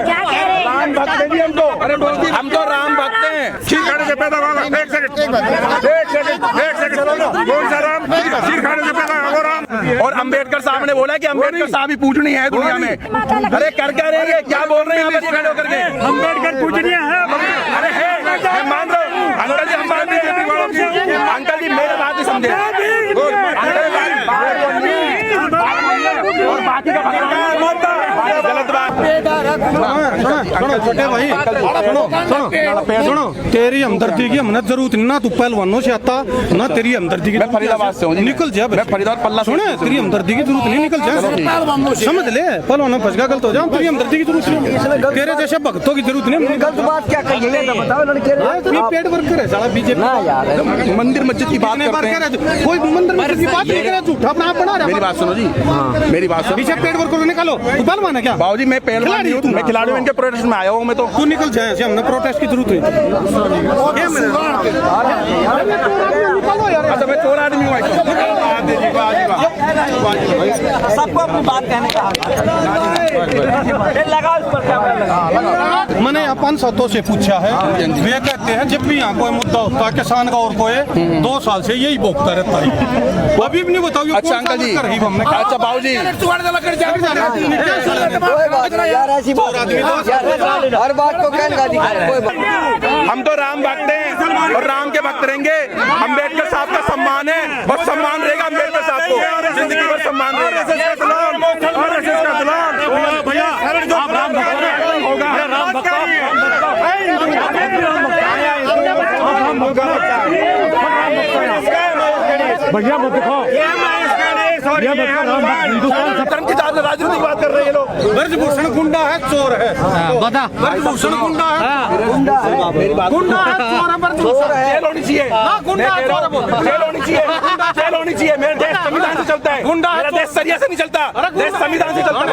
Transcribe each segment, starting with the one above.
क्या कह रहे हैं? राम भक्त हैं जी हम तो राम भक्त हैं। खीर खाने से पैदा हुआ एक सेकंड कौन सा राम? खीर खाने से पैदा हुआ राम। और अम्बेडकर साहब ने बोला कि अम्बेडकर साहब ही पूजनीय है दुनिया में। अरे कर क्या रहे हैं, क्या बोल रहे हैं यहाँ पर खड़े होकर के? अम्बेडकर पूजनीय है। अरे है, मैं मान रहा हूँ अंकल जी, हम मान रहे हैं। अंकल जी मेरे बात ही समझे और बाकी का गलत बात। सुनो छोटे भाई, सुनो तेरी हमदर्दी की हमने जरूरत नहीं ना। तू पहलवानों से आता ना, तेरी हमदर्दी की। मैं फरीदाबाद से हूँ, निकल जा। मैं फरीदाबाद पल्ला। सुने, तेरी हमदर्दी की जरूरत नहीं, निकल जा। समझ ले, पहलवानों फंस गलत हो जाओ। तेरी हमदर्दी की जरूरत नहीं, तेरे जैसे भक्तों की जरूरत नहीं। गलत बात क्या कही है बताओ लड़के। ये पेट वर्कर है साला बीजेपी। मंदिर मस्जिद की बात करते हैं, कोई मंदिर मस्जिद की बात नहीं करे, झूठा अपना आप बना रहा है। मेरी बात सुनो जी, मेरी बात सुनो। पीछे पेट वर्कर निकालो। तू पहलवान है क्या? बाबूजी मैं पहलवान हूँ, मैं खिलाड़ी हूँ, इनके प्रोटेस्ट में आया हूँ मैं तो। तू निकल जाए, हमने प्रोटेस्ट की जरूरत है। अच्छा मैं चोर आदमी हूँ। सबको अपनी बात कहने का लगा उस पर क्या लगा। मैंने यहाँ 500 से पूछा है, वे कहते हैं जब भी यहाँ कोई मुद्दा होता है किसान का और कोई 2 साल से यही भोगता रहता है। अभी भी नहीं बताओ। अच्छा अंकल जी, अच्छा बाबूजी, हर बात को कहने का अधिकार। हम तो राम भक्त हैं और राम के भक्त रहेंगे। अम्बेडकर साहब का सम्मान है, बस सम्मान रहेगा अम्बेडकर साहब को, जिंदगी भर सम्मान रहेगा। भैया आप राम भक्त होगा, राम भक्त भैया मत दिखाओ। धर्म की राजनीतिक बात कर रहे हैं ये लोग। ब्रजभूषण गुंडा है, चोर है। बता, ब्रजभूषण गुंडा है, गुंडा है, चोर है, ब्रजभूषण। जेल होनी चाहिए, गुंडा है, चोर है। जेल होनी चाहिए, जेल होनी चाहिए। मेरा देश संविधान से चलता है, गुंडा है, मेरा देश सरिया से नहीं चलता, देश संविधान से चलता है।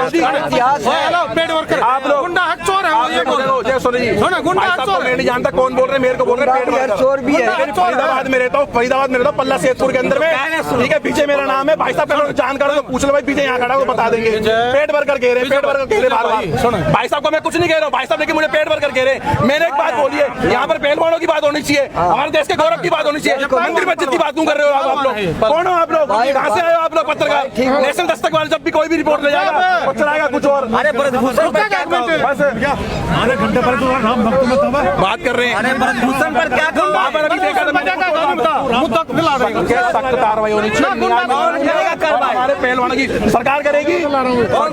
पेट वर्कर आप लोग गुंडा है, चोर है। ये बोलो, जय सोनी जी, गुंडा है, चोर। मैं नहीं जानता कौन बोल रहे हैं, मेरे को बोल रहे हैं पेट वर्कर। चोर भी है। फरीदाबाद में रहता हूँ, फरीदाबाद में रहता हूँ, पल्ला सेतपुर के अंदर में। ठीक है, पीछे मेरा नाम है। भाई साहब का जानकार हो तो पूछ लो, भाई पीछे यहाँ खड़ा हो बता देंगे। पेट वर्कर कह रहे हैं, पेट वर्कर कह रहे हैं। भाई साहब को मैं कुछ नहीं कह रहा हूँ, भाई साहब लेकिन मुझे पेट वर्कर कह रहे हैं। मैंने एक बात बोली है, यहाँ पर पहलवानों की बात होनी चाहिए, हमारे देश के गौरव की बात होनी चाहिए। मंदिर मस्जिद की बात क्यों कर रहे हो आप लोग? कौन हो आप लोग? कहाँ से आए हो आप लोग? पत्रकार, नेशनल दस्तक वाले जब भी कोई भी रिपोर्ट ले जाएगा और चलाएगा कुछ और। अरे ब्रजभूषण पर क्या आधे घंटे पर तो राम भक्त में बात कर रहे हैं। ब्रजभूषण पर क्या वहाँ पर अभी देखा सख्त कार्रवाई होनी चाहिए। हमारे पहलवानों की सरकार करेगी, कौन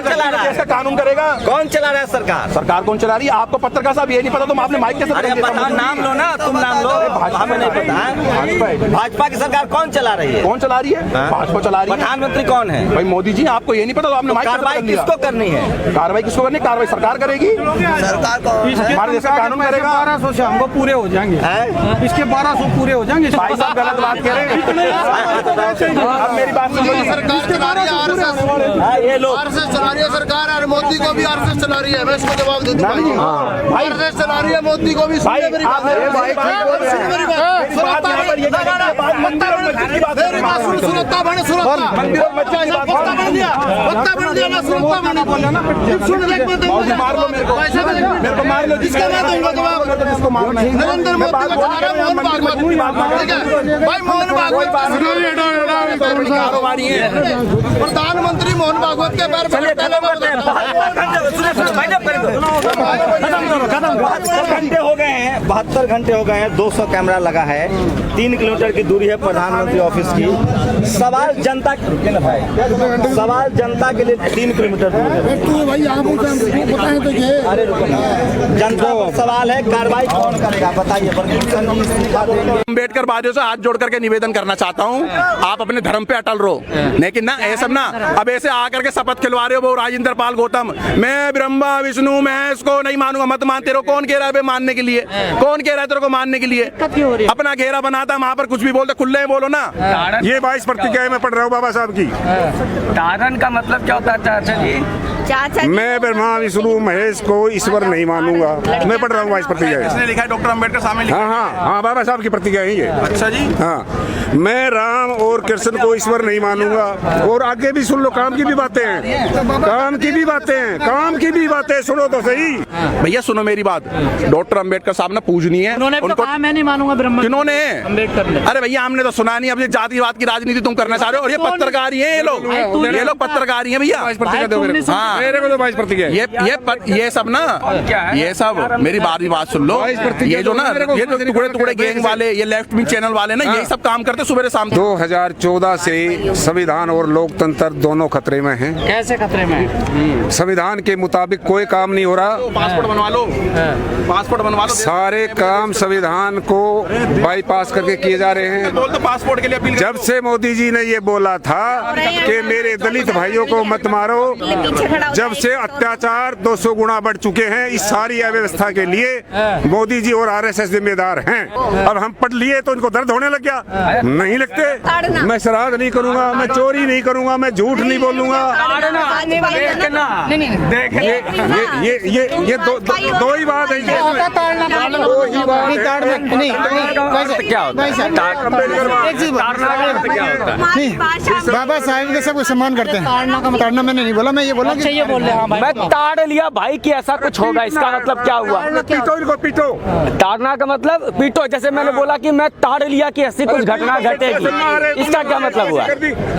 चला रहा है? इसका कानून करेगा, कौन चला रहा है? सरकार। सरकार कौन चला रही है? आपको पत्रकार साहब ये नहीं पता, तुम आपने माइक कैसे? अरे पता, नाम लो ना, तुम नाम लो। हमें नहीं पता है। भाजपा की सरकार कौन चला रही है? कौन चला रही है? भाजपा चला रही है। प्रधानमंत्री कौन है? भाई मोदी जी, आपको ये नहीं पता तो आपने माइक कार्रवाई किसको करनी है? कार्रवाई किसको करनी? कार्रवाई सरकार करेगी, सरकार को। हमारे देश का कानून करेगा। 1200 से हमको पूरे हो जाएंगे, इसके 1200 पूरे हो जाएंगे। भाई साहब गलत बात कह रहे हैं। अब मेरी बात सुनो, सरकार चला रही है आरएसएस। ये लोग आरएसएस चला रही है सरकार, और मोदी को भी आरएसएस चला रही है। मैं इसको जवाब दे दूं भाई, आरएसएस चला रही है, मोदी को भी। सुनिए मेरी बात, मेरी बात यहाँ पर ये मंदिर और मस्जिद की बात मेरी बात सुनो, सुनता बने सुनता मंदिर और मस्जिद की बात वक्ता बन दिया, वक्ता बन दिया। मैं सुनता बने बोला ना, सुन ले एक मिनट मार लो मेरे को, मेरे को मार लो। जिसका मैं दूंगा जवाब, जिसको मारना है। नरेंद्र मोदी को चला रहा है मोहन भागवत। ठीक है भाई, मोहन भागवत कारोबारी है। प्रधानमंत्री मोहन भागवत के पैर पर 72 घंटे हो गए हैं, 200 कैमरा लगा है, 3 किलोमीटर की दूरी है प्रधानमंत्री ऑफिस की। सवाल जनता के लिए 3 किलोमीटर दूर है। अरे जनता का सवाल है, कार्रवाई कौन करेगा बताइए। अम्बेडकर वादियों से हाथ जोड़ करके निवेदन करना चाहता हूँ, आप अपने धर्म पे अटल रहो। लेकिन ना ये सब ना अब ऐसे आकर के शपथ खिलवा रहे हो, वो राजेंद्र पाल गौतम, मैं ब्रह्मा विष्णु मैं इसको नहीं मानूंगा, मत मानते रहो। कौन कह रहा है मानने के लिए? कौन कह रहा है तेरे को मानने के लिए? अपना घेरा बनाता, वहाँ पर कुछ भी बोलते, खुले बोलो ना। ये 22 प्रतिज्ञाएं मैं पढ़ रहा हूँ बाबा साहब की। धारण का मतलब क्या होता है चाचा जी? चाचा मैं ब्रह्मा विष्णु महेश को ईश्वर नहीं मानूंगा। मैं पढ़ रहा हूँ वाइस प्रतिज्ञा। इसने लिखा है डॉक्टर अम्बेडकर सामने लिखा हाँ हाँ हाँ, बाबा साहब की प्रतिज्ञा है ये। अच्छा जी। हाँ, मैं राम और कृष्ण को ईश्वर नहीं मानूंगा। और आगे भी सुन लो, काम की भी बातें हैं, काम की भी बातें हैं, काम की भी बातें सुनो तो सही। भैया सुनो मेरी बात, डॉक्टर अम्बेडकर साहब ने पूजनी है उन्होंने भी तो कहा मैं नहीं मानूंगा ब्रह्म। किन्होंने? अम्बेडकर ने। अरे भैया हमने तो सुना नहीं। अब ये जातिवाद की राजनीति तुम करना चाह रहे हो, और ये पत्रकार ही हैं ये लोग पत्रकार ही हैं भैया। हाँ, मेरे को तो वाइस प्रतिज्ञा है। ये सब ना, ये सब मेरी बात सुन लो। ये जो ना, ये जो टुकड़े टुकड़े गैंग वाले, ये लेफ्ट विंग चैनल वाले ना, यही सब काम करते सुबह शाम। 2014 से संविधान और लोकतंत्र दोनों खतरे में हैं। कैसे खतरे में है? संविधान के मुताबिक कोई काम नहीं हो रहा। पासपोर्ट बनवा लो, पासपोर्ट बनवा लो। सारे काम संविधान को बाईपास करके किए जा रहे हैं। बोल तो पासपोर्ट के लिए अपील। जब से मोदी जी ने ये बोला था कि मेरे दलित भाइयों को मत मारो, जब से अत्याचार 200 गुना बढ़ चुके हैं। इस सारी अव्यवस्था के लिए मोदी जी और आरएसएस जिम्मेदार हैं। अब हम पढ़ लिए तो इनको दर्द होने लग गया? नहीं लगते। मैं शराब नहीं करूंगा, मैं चोरी नहीं करूंगा, मैं झूठ नहीं बोलूंगा। ये दो ही बात है। दो ही बात बाबा साहब के सबको सम्मान करते हैं। ताड़ना मैंने नहीं बोला, मैं ये बोला कि ये बोल रहे हैं। मैं ताड़ लिया भाई कि ऐसा कुछ होगा, इसका मतलब क्या हुआ? पीटो इनको, पीटो। ताड़ना का मतलब पीटो। जैसे मैंने बोला कि मैं ताड़ लिया कि ऐसी कुछ घटना घटेगी, इसका क्या मतलब हुआ?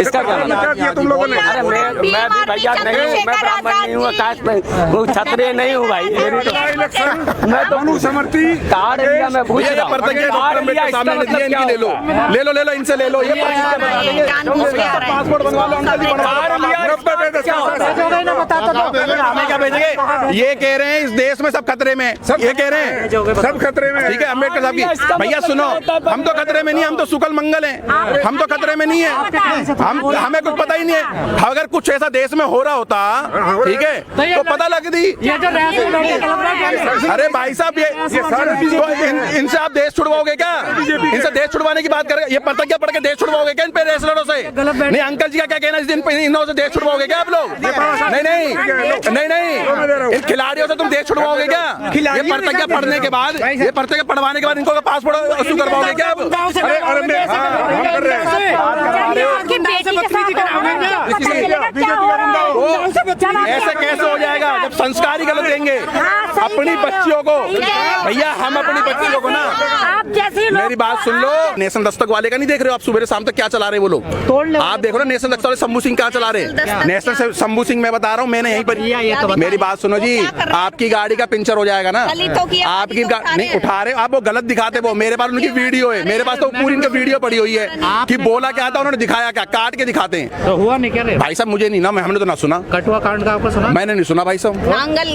इसका क्या मतलब? तुम लोगों ने? अरे मैं भी भैया नहीं हूँ, मैं ब्राह्मण नहीं हूँ, कास्ट में हूँ, क्षत्रिय नहीं हूँ भाई। मैं तो मनुसमर्थी ताड़ लिया, मैं पूछ रहा हूँ। ले लो इनसे ले लो। ये पासपोर्ट बनवा लो। हमें क्या भेजेंगे? ये कह रहे हैं इस देश में सब खतरे में, ये कह रहे हैं सब खतरे में। ठीक है, अम्बेडकर साहब की। भैया सुनो, हम तो खतरे में नहीं, हम तो सुकल मंगल हैं। हम तो खतरे में नहीं है, हमें कुछ पता ही नहीं है। अगर कुछ ऐसा देश में हो रहा होता, ठीक है, तो पता लग दी। अरे भाई साहब, ये इनसे आप देश छुड़वाओगे क्या? इनसे देश छुड़वाने की बात करें? ये प्रतिज्ञा पढ़ के देश छुड़वाओगे क्या इन पे रेसलरों से? नहीं, अंकल जी का क्या कहना है? इस दिन इनों से देश छुड़वाओगे क्या आप लोग? नहीं, इन खिलाड़ियों से तुम देश छुड़वाओगे क्या? ये प्रतिज्ञा पढ़ने के बाद, ये प्रतिज्ञा पढ़वाने के बाद इनको पासपोर्ट इशू करवाओगे क्या आप? ऐसे कैसे हो जाएगा जब संस्कार ही गलत देंगे अपनी बच्चियों को? भैया हम अपनी बच्चियों को ना, मेरी बात सुन लो। नेशनल दस्तक वाले का नहीं देख रहे हो आप? सुबह शाम तक क्या चला रहे वो लोग? आप देखो ना, नेशनल दस्तक वाले शंभू सिंह क्या चला रहे? नेशनल शंभू सिंह मैं बता रहा हूँ, मैंने यहीं पर। मेरी बात सुनो जी, आपकी गाड़ी का पंचर हो जाएगा ना, आपकी नहीं उठा रहे आप, वो गलत दिखाते। वो मेरे पास उनकी वीडियो है, मेरे पास तो पूरी इनकी वीडियो पड़ी हुई है कि बोला क्या था, उन्होंने दिखाया क्या, काट के दिखाते हैं। तो हुआ नहीं क्या? भाई साहब मुझे नहीं ना, हमने तो ना सुना। कठुआ कांड का आपको सुना? मैंने नहीं सुना भाई साहब,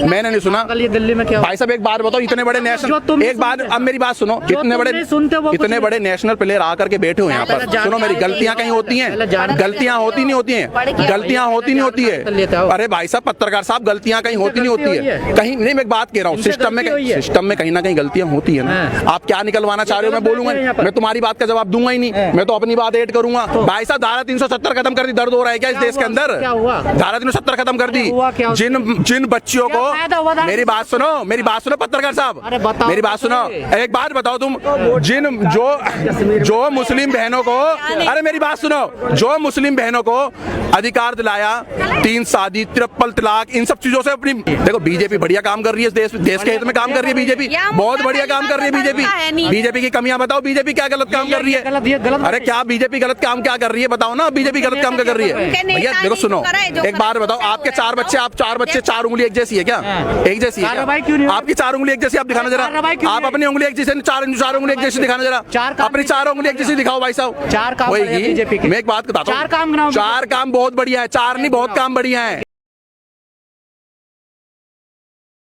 मैंने नहीं सुना। ये दिल्ली में क्या? भाई साहब एक बात बताओ, इतने बड़े नेशनल, एक बात अब मेरी बात सुनो, इतने बड़े नेशनल प्लेयर आकर के बैठे हुए यहाँ पर। सुनो, मेरी गलतियां कहीं होती हैं? गलतियां होती नहीं होती हैं, गलतियां होती नहीं होती है। अरे भाई साहब, पत्रकार साहब, गलतियां कहीं होती नहीं होती है कहीं नहीं। मैं एक बात कह रहा हूँ, सिस्टम में कहीं ना कहीं गलतियां होती है ना। आप क्या निकलवाना चाह रहे हो? मैं बोलूंगा, मैं तुम्हारी बात का जवाब दूंगा ही नहीं, मैं तो अपनी बात ऐड करूंगा। भाई साहब, धारा 370 खत्म कर दी। दर्द हो रहा है क्या इस देश के अंदर? धारा 370 खत्म कर दी। जिन बच्चियों को, मेरी बात सुनो, मेरी बात सुनो पत्रकार साहब, मेरी बात सुनो, एक बात बताओ तुम, जो मुस्लिम बहनों को, अरे मेरी बात सुनो, जो मुस्लिम बहनों को अधिकार दिलाया, 3 शादी, ट्रिपल तलाक, इन सब चीजों से अपनी, देखो बीजेपी बढ़िया काम कर रही है, देश के हित में काम कर रही है बीजेपी, बहुत बढ़िया काम कर रही है बीजेपी। बीजेपी की कमियां बताओ, बीजेपी क्या गलत काम कर रही है? अरे क्या बीजेपी गलत काम क्या कर रही है? बताओ ना, बीजेपी गलत काम क्या कर रही है? भैया देखो सुनो, एक बात बताओ, आपके 4 बच्चे, आप 4 बच्चे 4 उंगली एक जैसी है क्या? एक जैसी है? आपकी 4 उंगली एक जैसी, आप दिखाना जरा, आप अपनी उंगली एक जैसे, 4 उंगली एक जैसी दिखाना जरा, अपनी 4 उंगली एक जैसी दिखाओ भाई साहब। मैं एक बात बताता हूँ, 4 काम बहुत बढ़िया है, 4 नहीं बहुत काम बढ़िया है।